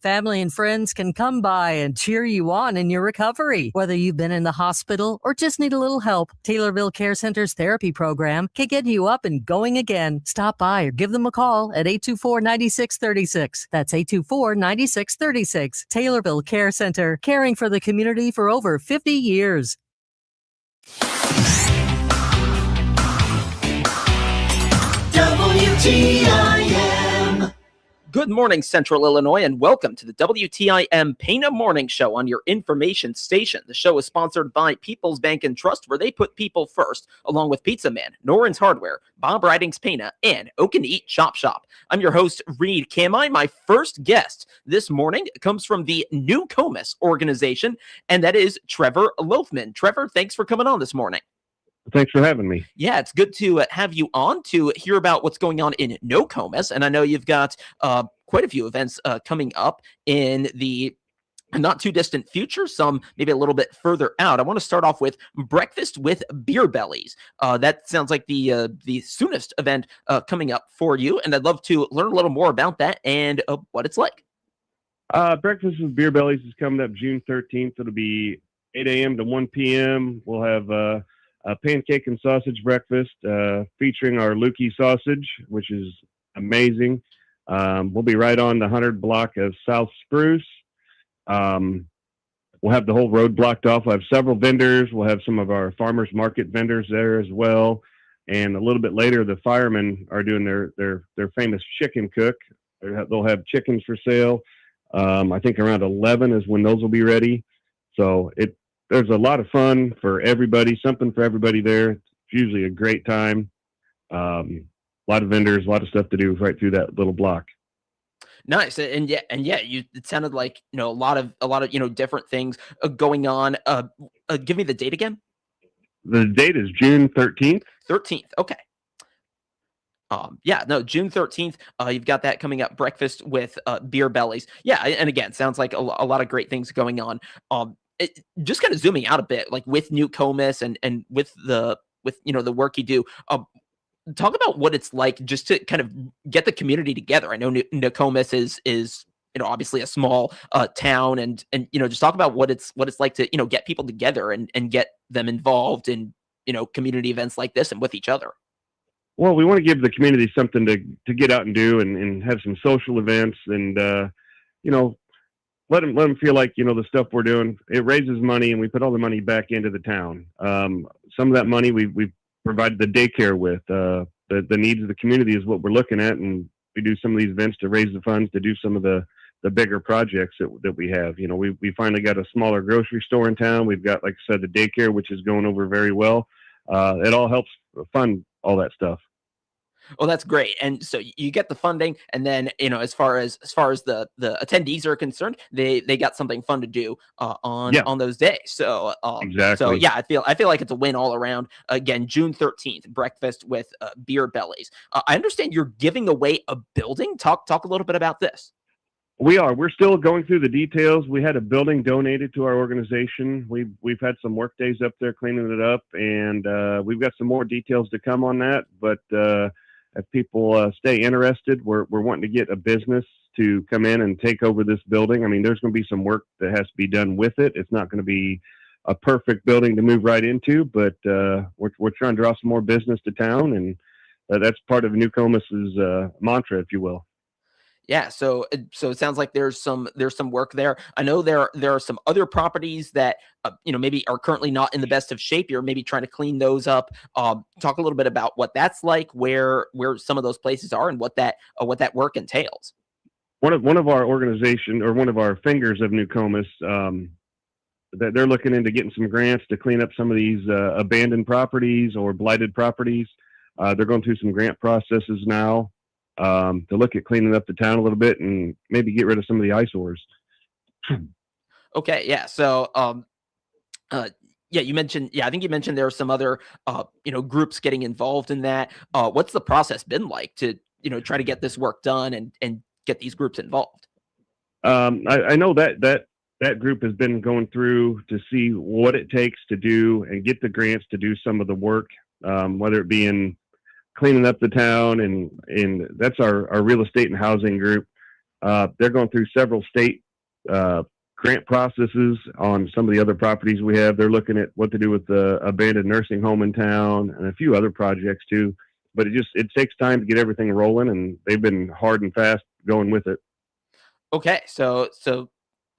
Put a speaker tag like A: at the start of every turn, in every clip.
A: Family and friends can come by and cheer you on in your recovery. Whether you've been in the hospital or just need a little help, Taylorville Care Center's therapy program can get you up and going again. Stop by or give them a call at 824-9636. That's 824-9636. Taylorville Care Center, caring for the community for over 50 years.
B: WTIM.
C: Good morning, Central Illinois, and welcome to the WTIM Pana Morning Show on your information station. The show is sponsored by People's Bank and Trust, where they put people first, along with Pizza Man, Noren's Hardware, Bob Ridings Pana, and Oak and Eat Chop Shop. I'm your host, Reed Kamai. My first guest this morning comes from the Newkomis organization, and that is Trever Loafman. Trever, thanks for coming on this morning.
D: Thanks for having me.
C: Yeah, it's good to have you on to hear about what's going on in Newkomis. And I know you've got quite a few events coming up in the not too distant future, some maybe a little bit further out. I want to start off with Breakfast with Beer Bellies. That sounds like the soonest event coming up for you. And I'd love to learn a little more about that and what it's like.
D: Breakfast with Beer Bellies is coming up June 13th. It'll be 8 a.m. to 1 p.m. We'll have a pancake and sausage breakfast featuring our Lukey sausage, which is amazing. We'll be right on the 100 block of South Spruce. We'll have the whole road blocked off. We'll have several vendors. We'll have some of our farmers market vendors there as well. And a little bit later, the firemen are doing their famous chicken cook. They'll have chickens for sale. I think around 11 is when those will be ready. So there's a lot of fun for everybody, something for everybody there. It's usually a great time. A lot of vendors, a lot of stuff to do right through that little block.
C: Nice. And yeah, it sounded like, a lot of, different things going on. Give me the date again.
D: The date is June 13th.
C: 13th. Okay. June 13th, you've got that coming up, Breakfast with Beer Bellies. Yeah. And again, sounds like a lot of great things going on. Just kind of zooming out a bit, like with Newkomis and with the work you do, talk about what it's like just to kind of get the community together. I know Newkomis is obviously a small town, and just talk about what it's like to get people together and get them involved in community events like this and with each other.
D: Well, we want to give the community something to get out and do and have some social events and let them feel like, the stuff we're doing, it raises money and we put all the money back into the town. Some of that money we provided the daycare with. The needs of the community is what we're looking at. And we do some of these events to raise the funds to do some of the bigger projects that we have. We finally got a smaller grocery store in town. We've got, like I said, the daycare, which is going over very well. It all helps fund all that stuff.
C: Well, that's great. And so you get the funding, and then as far as the attendees are concerned, they got something fun to do on those days. So
D: exactly.
C: So yeah, I feel like it's a win all around. Again, June 13th, Breakfast with Beer Bellies. I understand you're giving away a building. Talk a little bit about this.
D: We're still going through the details. We had a building donated to our organization. We've had some work days up there cleaning it up, and we've got some more details to come on that. But if people stay interested, we're wanting to get a business to come in and take over this building. I mean, there's going to be some work that has to be done with it. It's not going to be a perfect building to move right into, but we're trying to draw some more business to town, and that's part of Newkomis's mantra, if you will.
C: Yeah, so it sounds like there's some work there. I know there are some other properties that maybe are currently not in the best of shape. You're maybe trying to clean those up. Talk a little bit about what that's like, where some of those places are, and what that work entails.
D: One of our organization, or one of our fingers of Newkomis, that they're looking into getting some grants to clean up some of these abandoned properties or blighted properties. They're going through some grant processes now. To look at cleaning up the town a little bit and maybe get rid of some of the eyesores.
C: Okay. Yeah. So, you mentioned, I think you mentioned there are some other, groups getting involved in that. What's the process been like to, try to get this work done and get these groups involved?
D: I know that group has been going through to see what it takes to do and get the grants to do some of the work, whether it be in cleaning up the town, and that's our real estate and housing group. They're going through several state grant processes on some of the other properties we have. They're looking at what to do with the abandoned nursing home in town and a few other projects too. But it takes time to get everything rolling, and they've been hard and fast going with it.
C: Okay, so it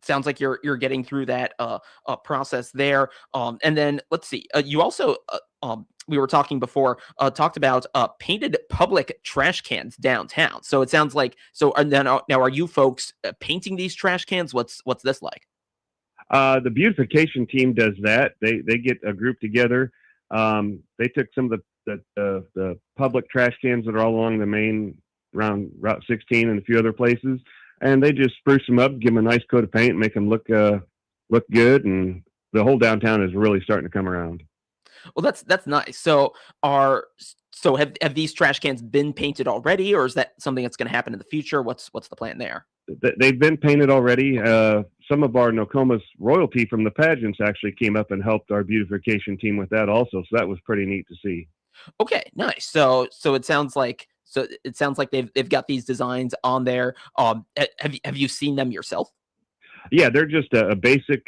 C: sounds like you're getting through that process there. And then let's see. You also we were talking before, talked about painted public trash cans downtown. So it sounds like and then now are you folks painting these trash cans? What's this like?
D: The beautification team does that. They get a group together. They took some of the public trash cans that are all along the main around Route 16 and a few other places, and they just spruce them up, give them a nice coat of paint, make them look good, and the whole downtown is really starting to come around.
C: Well, that's nice. So have these trash cans been painted already, or is that something that's going to happen in the future? What's the plan there?
D: They've been painted already. Some of our Newkomis royalty from the pageants actually came up and helped our beautification team with that also. So that was pretty neat to see.
C: Okay, nice. So it sounds like they've got these designs on there. Have you seen them yourself?
D: Yeah, they're just a basic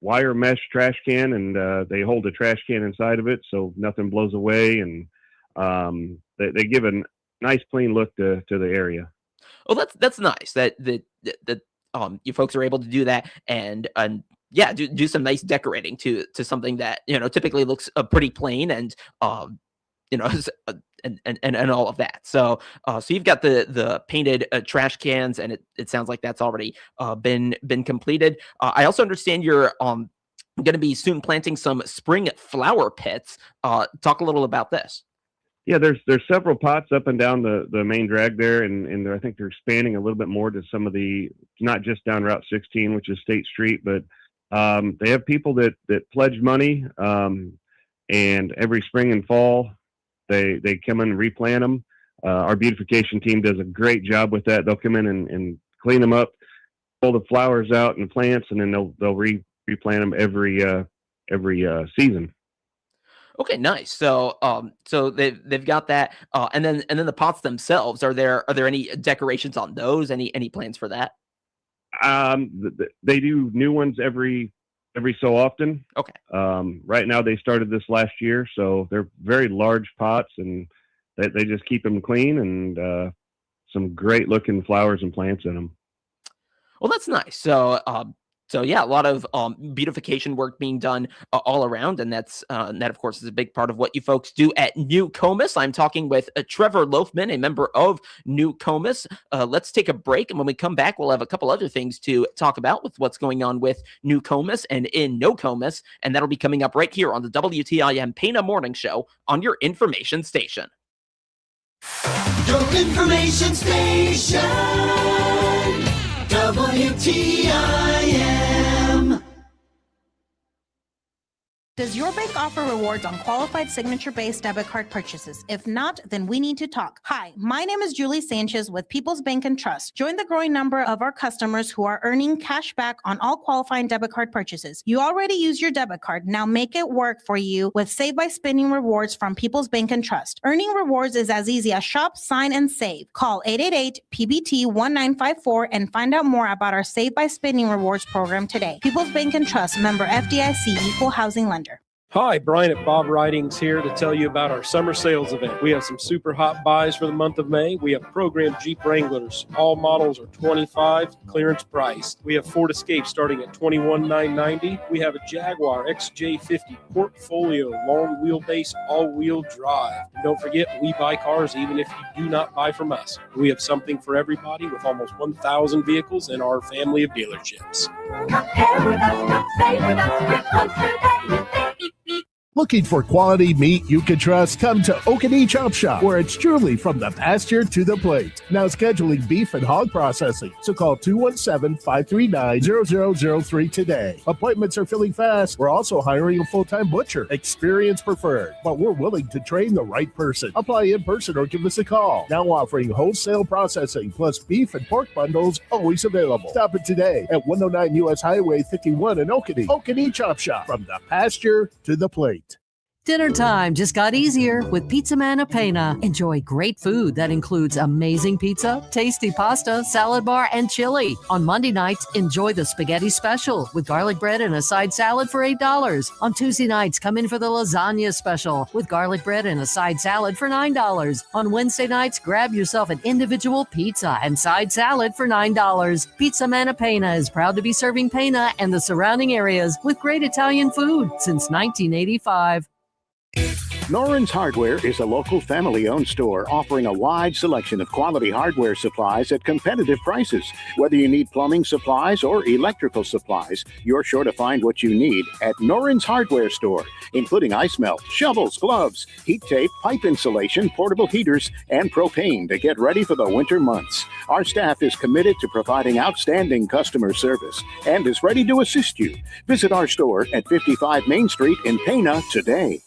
D: wire mesh trash can, and they hold a trash can inside of it so nothing blows away, and they give a nice clean look to the area.
C: Well, that's nice that you folks are able to do that, and yeah, do some nice decorating to something that typically looks pretty plain, and and all of that. So you've got the painted trash cans, and it sounds like that's already been completed. I also understand you're going to be soon planting some spring flower pits. Talk a little about this.
D: Yeah, there's several pots up and down the main drag there, and I think they're expanding a little bit more to some of the, not just down Route 16, which is State Street, but they have people that pledge money, and every spring and fall they come in and replant them. Our beautification team does a great job with that. They'll come in and clean them up, pull the flowers out and plants, and then they'll replant them every season.
C: Okay, nice. So they've got that, and then the pots themselves. Are there any decorations on those? Any plans for that?
D: They do new ones every so often.
C: Okay.
D: Right now they started this last year, so they're very large pots, and they just keep them clean, and some great looking flowers and plants in them.
C: Well, that's nice. So yeah, a lot of beautification work being done all around, and that of course is a big part of what you folks do at Newkomis. I'm talking with Trever Loafman, a member of Newkomis. Let's take a break, and when we come back, we'll have a couple other things to talk about with what's going on with Newkomis and in Newkomis, and that'll be coming up right here on the WTIM Pana Morning Show on your information station.
B: Your information station, WTIM.
E: Does your bank offer rewards on qualified signature-based debit card purchases? If not, then we need to talk. Hi, my name is Julie Sanchez with People's Bank and Trust. Join the growing number of our customers who are earning cash back on all qualifying debit card purchases. You already use your debit card. Now make it work for you with Save by Spending rewards from People's Bank and Trust. Earning rewards is as easy as shop, sign, and save. Call 888-PBT-1954 and find out more about our Save by Spending rewards program today. People's Bank and Trust, member FDIC, equal housing lender.
F: Hi, Brian at Bob Ridings here to tell you about our summer sales event. We have some super hot buys for the month of May. We have programmed Jeep Wranglers. All models are $25 clearance priced. We have Ford Escape starting at $21,990. We have a Jaguar XJ50 Portfolio long wheelbase all-wheel drive. And don't forget, we buy cars even if you do not buy from us. We have something for everybody with almost 1,000 vehicles in our family of dealerships.
B: Compare with us, come save with us, we're close today.
G: Looking for quality meat you can trust? Come to Okanee Chop Shop, where it's truly from the pasture to the plate. Now scheduling beef and hog processing. So call 217-539-0003 today. Appointments are filling fast. We're also hiring a full-time butcher. Experience preferred, but we're willing to train the right person. Apply in person or give us a call. Now offering wholesale processing plus beef and pork bundles always available. Stop it today at 109 U.S. Highway 51 in Okanee. Okanee Chop Shop, from the pasture to the plate.
A: Dinner time just got easier with Pizza Pana. Enjoy great food that includes amazing pizza, tasty pasta, salad bar, and chili. On Monday nights, enjoy the spaghetti special with garlic bread and a side salad for $8. On Tuesday nights, come in for the lasagna special with garlic bread and a side salad for $9. On Wednesday nights, grab yourself an individual pizza and side salad for $9. Pizza Pana is proud to be serving Pana and the surrounding areas with great Italian food since 1985.
H: Noren's Hardware is a local family-owned store offering a wide selection of quality hardware supplies at competitive prices. Whether you need plumbing supplies or electrical supplies, you're sure to find what you need at Noren's Hardware Store, including ice melt, shovels, gloves, heat tape, pipe insulation, portable heaters, and propane to get ready for the winter months. Our staff is committed to providing outstanding customer service and is ready to assist you. Visit our store at 55 Main Street in Pana today.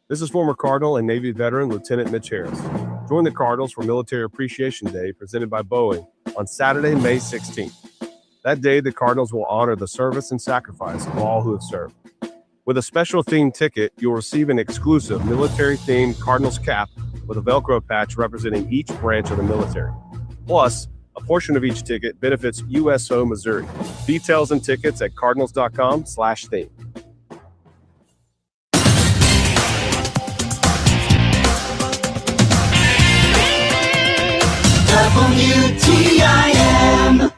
I: This is former Cardinal and Navy veteran Lieutenant Mitch Harris. Join the Cardinals for Military Appreciation Day presented by Boeing on Saturday, May 16th. That day, the Cardinals will honor the service and sacrifice of all who have served. With a special themed ticket, you'll receive an exclusive military-themed Cardinals cap with a Velcro patch representing each branch of the military. Plus, a portion of each ticket benefits USO Missouri. Details and tickets at cardinals.com/theme.
B: WTIM.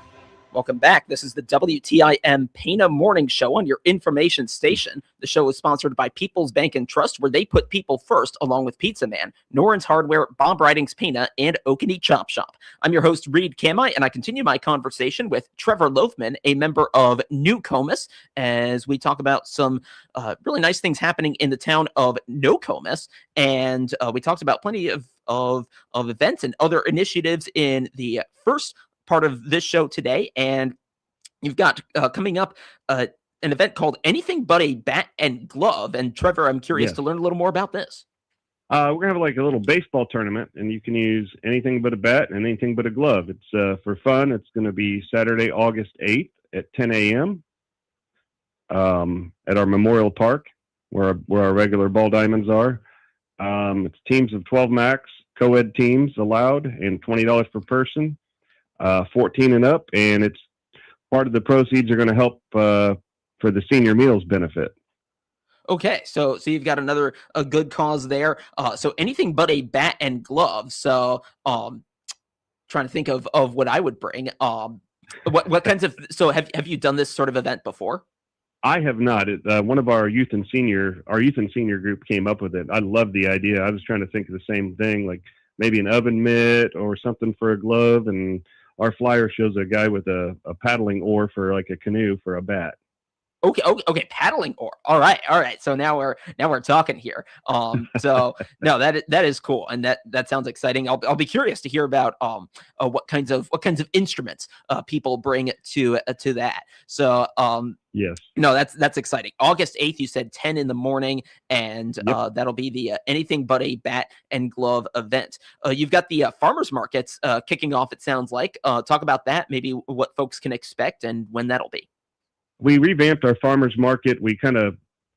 C: Welcome back. This is the WTIM Pana Morning Show on your information station. The show is sponsored by People's Bank and Trust, where they put people first, along with Pizza Man, Noren's Hardware, Bob Ridings Pana, and Okanee Chop Shop. I'm your host, Reed Kamai, and I continue my conversation with Trever Loafman, a member of Newkomis, as we talk about some really nice things happening in the town of Newkomis. And we talked about plenty of events and other initiatives in the first part of this show today, and you've got coming up an event called Anything But a Bat and Glove. And Trever, I'm curious to learn a little more about this.
D: We're gonna have like a little baseball tournament, and you can use anything but a bat and anything but a glove. It's for fun. It's going to be Saturday, August 8th at 10 a.m. At our Memorial Park, where our regular ball diamonds are. It's teams of 12 max, co-ed teams allowed, and $20 per person. 14 and up, and it's part of the proceeds are going to help for the senior meals benefit.
C: Okay, so you've got a good cause there. So anything but a bat and glove. So trying to think of what I would bring. What kinds of, so have you done this sort of event before?
D: I have not. One of our youth and senior group came up with it. I love the idea. I was trying to think of the same thing, like maybe an oven mitt or something for a glove, and our flyer shows a guy with a paddling oar for like a canoe for a bat.
C: Okay, paddling oar. All right. So now we're talking here. So no, that is cool, and that sounds exciting. I'll be curious to hear about what kinds of instruments people bring to that. So
D: yes,
C: no, that's exciting. August 8th, you said 10 in the morning, and that'll be the Anything But a Bat and Glove event. You've got the farmers markets kicking off. It sounds like. Talk about that. Maybe what folks can expect and when that'll be.
D: We revamped our farmers market. We kind of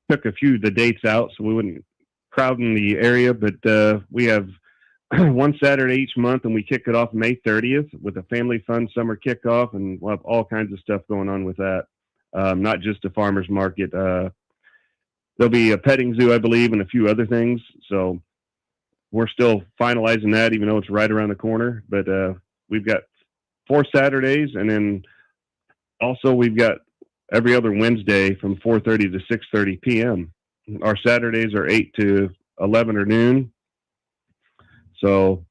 D: took a few of the dates out so we wouldn't crowd in the area, but we have one Saturday each month, and we kick it off May 30th with a family fun summer kickoff, and we'll have all kinds of stuff going on with that. Not just a farmers market. There'll be a petting zoo, I believe, and a few other things. So we're still finalizing that, even though it's right around the corner. But we've got 4 Saturdays, and then also we've got every other Wednesday from 4:30 to 6:30 p.m. Our Saturdays are 8 to 11 or noon. So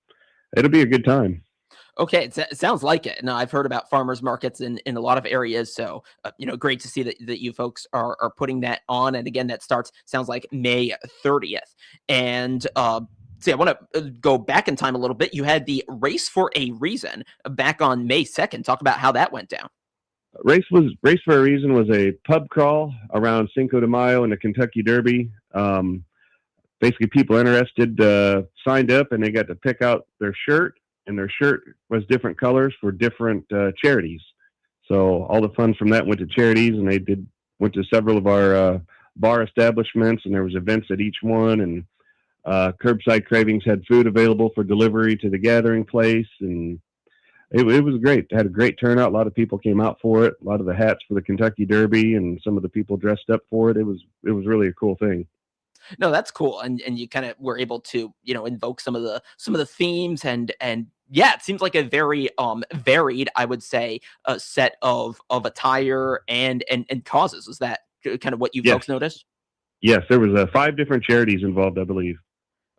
D: it'll be a good time.
C: Okay, it sounds like it. Now, I've heard about farmers markets in a lot of areas, so great to see that you folks are putting that on. And again, that sounds like May 30th. And see, I want to go back in time a little bit. You had the Race for a Reason back on May 2nd. Talk about how that went down.
D: Race for a Reason was a pub crawl around Cinco de Mayo and the Kentucky Derby. Basically, people interested signed up, and they got to pick out their shirt, and their shirt was different colors for different charities. So all the funds from that went to charities, and they went to several of our bar establishments, and there was events at each one. And Curbside Cravings had food available for delivery to the gathering place, and it was great. It had a great turnout. A lot of people came out for it. A lot of the hats for the Kentucky Derby, and some of the people dressed up for it. It was really a cool thing.
C: No, that's cool. And you kind of were able to, invoke some of the themes and yeah, it seems like a very varied, I would say, set of attire and causes. Is that kind of what you folks noticed?
D: Yes, there was 5 different charities involved, I believe.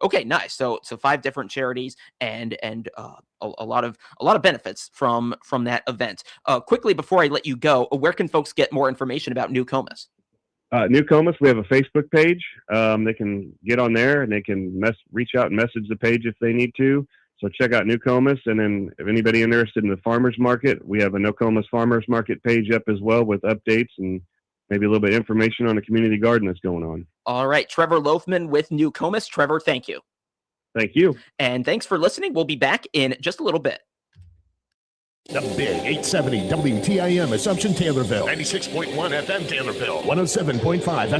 C: Okay, nice. So 5 different charities and a lot of benefits from that event. Quickly before I let you go, where can folks get more information about Newkomis?
D: Newkomis, we have a Facebook page. They can get on there and they can reach out and message the page if they need to. So check out Newkomis. And then if anybody interested in the farmers market, we have a Newkomis farmers market page up as well with updates and maybe a little bit of information on the community garden that's going on.
C: All right. Trever Loafman with Newkomis. Trever, thank you.
D: Thank you.
C: And thanks for listening. We'll be back in just a little bit.
G: The Big 870 WTIM Assumption Taylorville. 96.1 FM Taylorville. 107.5